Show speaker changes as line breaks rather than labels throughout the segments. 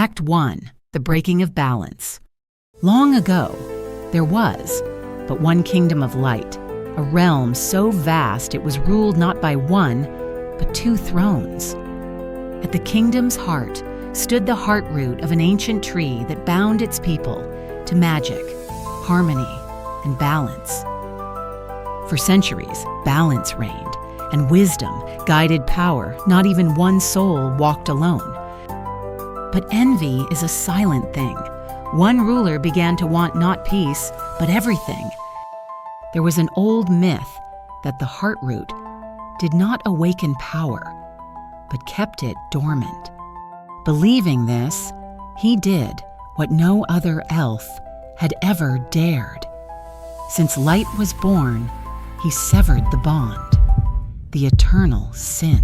Act 1. The Breaking of Balance. Long ago, there was but one kingdom of light, a realm so vast it was ruled not by one, but two thrones. At the kingdom's heart stood the heart root of an ancient tree that bound its people to magic, harmony, and balance. For centuries, balance reigned, and wisdom guided power. Not even one soul walked alone. But envy is a silent thing. One ruler began to want not peace, but everything. There was an old myth that the heart root did not awaken power, but kept it dormant. Believing this, he did what no other elf had ever dared. Since light was born, he severed the bond, the eternal sin.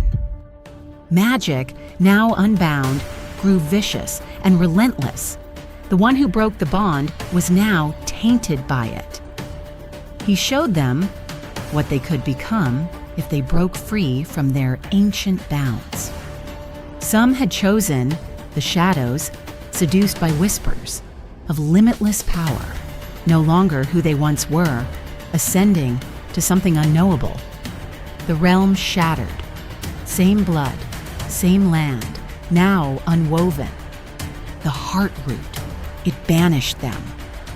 Magic, now unbound, grew vicious and relentless. The one who broke the bond was now tainted by it. He showed them what they could become if they broke free from their ancient bounds. Some had chosen the shadows, seduced by whispers of limitless power, no longer who they once were, ascending to something unknowable. The realm shattered. Same blood, same land, now unwoven. The heart root, it banished them.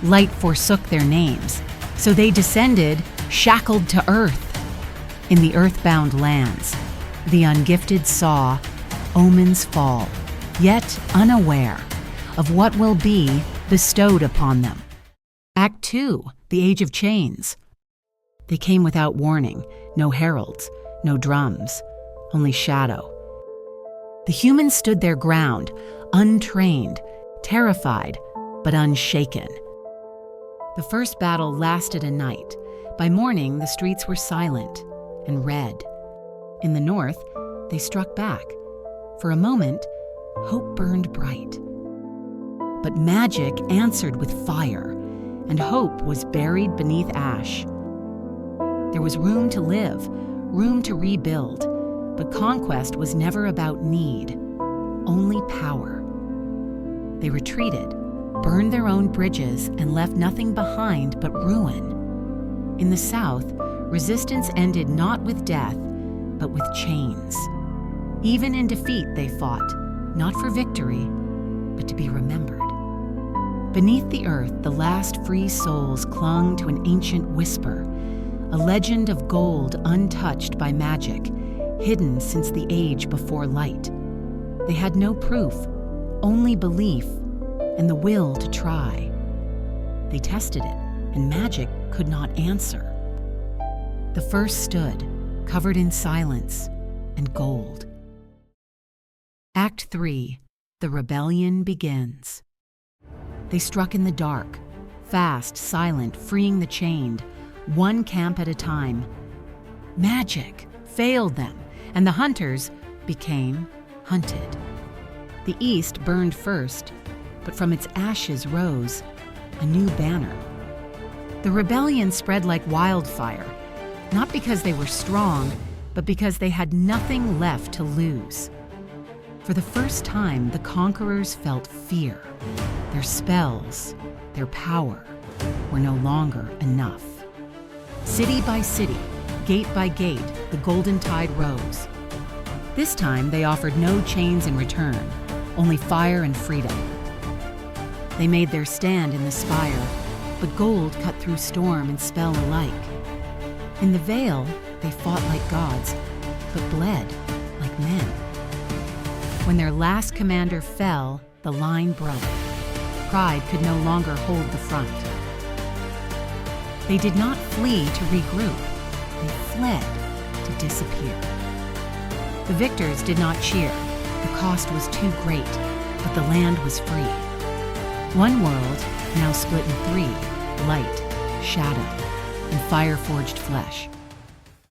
Light forsook their names, so they descended, shackled to earth. In the earthbound lands, the ungifted saw omens fall, yet unaware of what will be bestowed upon them. Act 2, the Age of Chains. They came without warning, no heralds, no drums, only shadow. The humans stood their ground, untrained, terrified, but unshaken. The first battle lasted a night. By morning, the streets were silent and red. In the north, they struck back. For a moment, hope burned bright. But magic answered with fire, and hope was buried beneath ash. There was room to live, room to rebuild, but conquest was never about need, only power. They retreated, burned their own bridges, and left nothing behind but ruin. In the south, resistance ended not with death, but with chains. Even in defeat they fought, not for victory, but to be remembered. Beneath the earth, the last free souls clung to an ancient whisper, a legend of gold untouched by magic, hidden since the age before light. They had no proof, only belief and the will to try. They tested it, and magic could not answer. The first stood, covered in silence and gold. Act 3. The rebellion begins. They struck in the dark, fast, silent, freeing the chained, one camp at a time. Magic failed them, and the hunters became hunted. The east burned first, but from its ashes rose a new banner. The rebellion spread like wildfire, not because they were strong, but because they had nothing left to lose. For the first time, the conquerors felt fear. Their spells, their power, were no longer enough. City by city, gate by gate, the golden tide rose. This time, they offered no chains in return, only fire and freedom. They made their stand in the spire, but gold cut through storm and spell alike. In the Vale, they fought like gods, but bled like men. When their last commander fell, the line broke. Pride could no longer hold the front. They did not flee to regroup. They fled to disappear. The victors did not cheer. The cost was too great, but the land was free. One world, now split in three, light, shadow, and fire-forged flesh.